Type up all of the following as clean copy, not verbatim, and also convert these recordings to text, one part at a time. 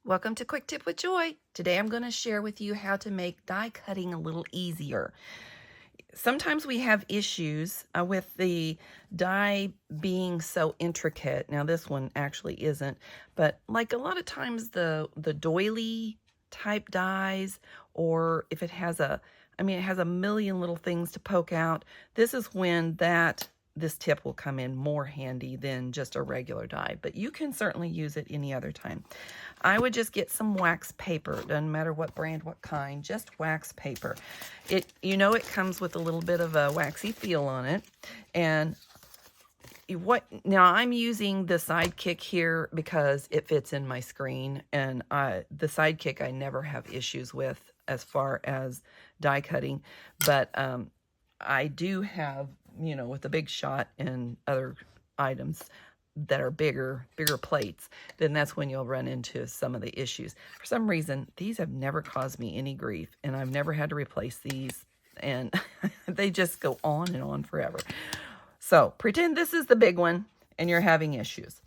Welcome to Quick Tip with Joy. Today I'm going to share with you how to make die cutting a little easier. Sometimes we have issues with the die being so intricate. Now this one actually isn't, but like a lot of times the doily type dies, or if it has it has a million little things to poke out. This is when this tip will come in more handy than just a regular die, but you can certainly use it any other time. I would just get some wax paper. Doesn't matter what brand, what kind, just wax paper. It comes with a little bit of a waxy feel on it. And now I'm using the Sidekick here because it fits in my screen, and the Sidekick I never have issues with as far as die cutting, but I do have, with the Big Shot and other items that are bigger plates, then that's when you'll run into some of the issues. For some reason, these have never caused me any grief, and I've never had to replace these, and they just go on and on forever. So pretend this is the big one and you're having issues.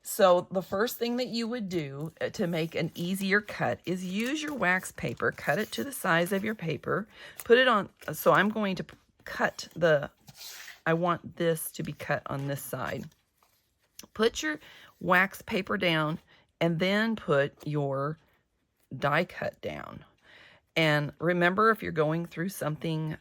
So the first thing that you would do to make an easier cut is use your wax paper, cut it to the size of your paper, put it on. So I'm going to cut I want this to be cut on this side. Put your wax paper down and then put your die cut down. And remember, if you're going through something,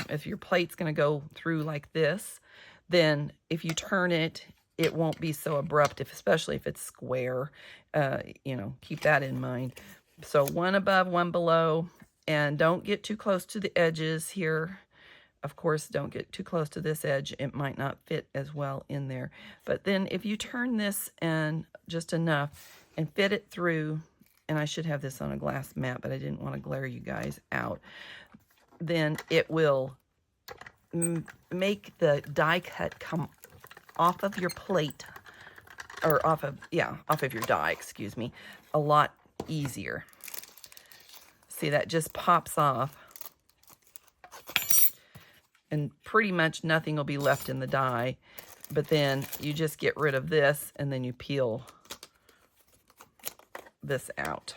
if your plate's going to go through like this, then if you turn it, it won't be so abrupt, especially if it's square. Keep that in mind. So one above, one below, and don't get too close to the edges here. Of course, don't get too close to this edge. It might not fit as well in there. But then if you turn this and just enough and fit it through, and I should have this on a glass mat, but I didn't want to glare you guys out, then it will make the die cut come off of your plate, or off of your die, excuse me, a lot easier. See, that just pops off, and pretty much nothing will be left in the die. But then you just get rid of this, and then you peel this out.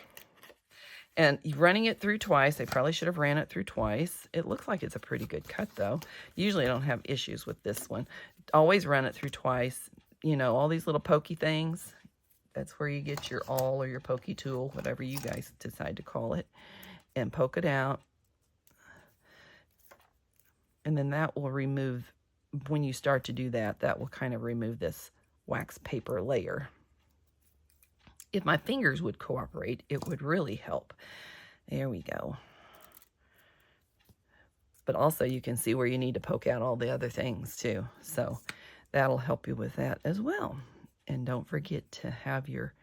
And running it through twice, I probably should have ran it through twice. It looks like it's a pretty good cut, though. Usually I don't have issues with this one. Always run it through twice. All these little pokey things, that's where you get your awl or your pokey tool, whatever you guys decide to call it, and poke it out. And then that will remove, when you start to do that, that will kind of remove this wax paper layer. If my fingers would cooperate, it would really help. There we go. But also you can see where you need to poke out all the other things too. So that'll help you with that as well. And don't forget to have your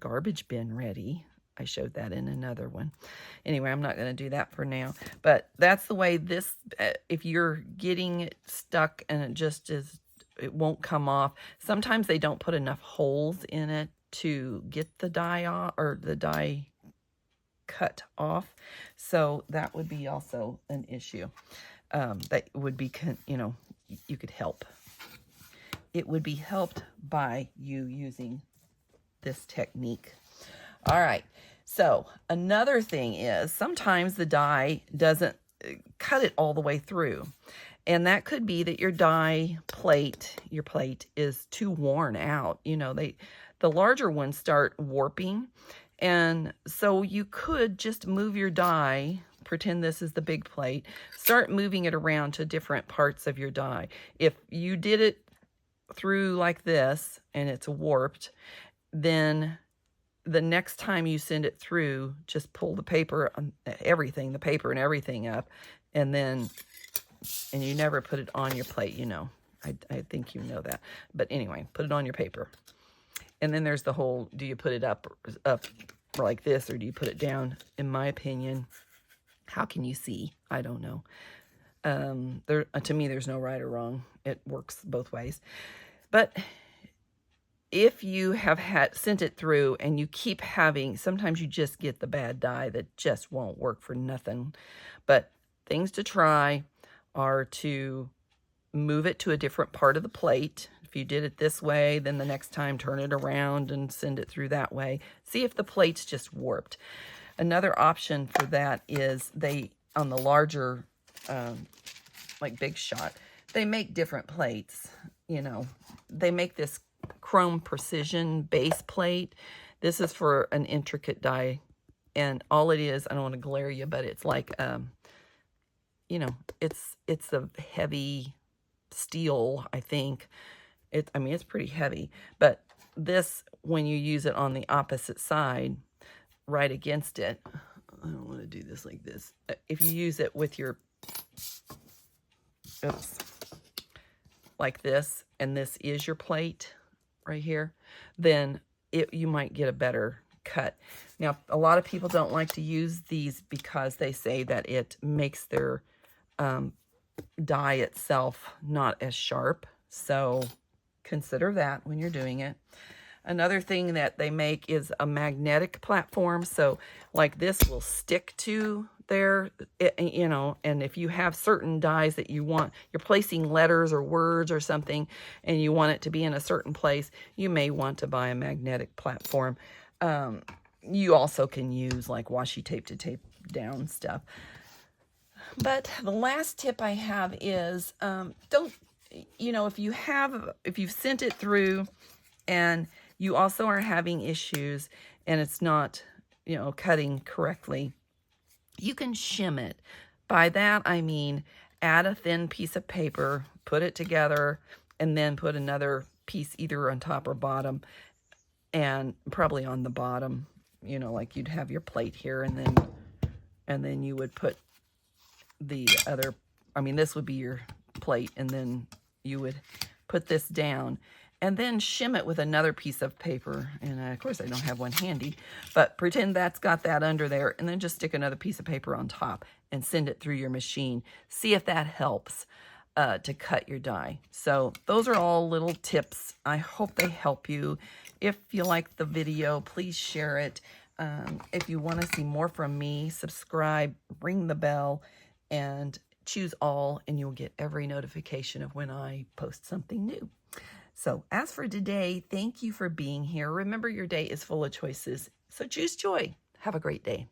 garbage bin ready. I showed that in another one. Anyway, I'm not going to do that for now. But that's the way this, if you're getting it stuck and it won't come off. Sometimes they don't put enough holes in it to get the die off, or the die cut off. So that would be also an issue. That would be, you could help. It would be helped by you using this technique. All right. So another thing is sometimes the die doesn't cut it all the way through. And that could be that your your plate is too worn out. The larger ones start warping. And so you could just move your die, pretend this is the big plate, start moving it around to different parts of your die. If you did it through like this and it's warped, then the next time you send it through, just pull the paper and everything up, and you never put it on your plate, I think you know that. But anyway, put it on your paper. And then there's the whole, do you put it up like this, or do you put it down? In my opinion, how can you see? I don't know. To me, there's no right or wrong. It works both ways. But if you have sent it through and you keep having, sometimes you just get the bad die that just won't work for nothing. But things to try are to move it to a different part of the plate. If you did it this way, then the next time turn it around and send it through that way. See if the plate's just warped. Another option for that is on the larger, like Big Shot, they make different plates. You know, they make this chrome precision base plate. This is for an intricate die, and all it is, I don't want to glare you, but it's like, you know, it's a heavy steel, I think. I mean, it's pretty heavy, but this, when you use it on the opposite side, right against it, I don't want to do this like this. If you use it with your, oops, like this, and this is your plate right here, then you might get a better cut. Now, a lot of people don't like to use these because they say that it makes their die itself not as sharp. So consider that when you're doing it. Another thing that they make is a magnetic platform. So like this will stick to there, you know, and if you have certain dies that you want, you're placing letters or words or something, and you want it to be in a certain place, you may want to buy a magnetic platform. You also can use like washi tape to tape down stuff. But the last tip I have is, don't, you know, if you've sent it through and you also are having issues and it's not, you know, cutting correctly, you can shim it. By that, I mean, add a thin piece of paper, put it together, and then put another piece either on top or bottom, and probably on the bottom, you know, like you'd have your plate here, and then you would put the other, I mean, this would be your plate, and then you would put this down and then shim it with another piece of paper. And of course I don't have one handy, but pretend that's got that under there, and then just stick another piece of paper on top and send it through your machine. See if that helps to cut your die. So those are all little tips. I hope they help you. If you like the video, please share it. If you want to see more from me, subscribe, ring the bell, and choose all, and you'll get every notification of when I post something new. So as for today, thank you for being here. Remember, your day is full of choices, so choose joy. Have a great day.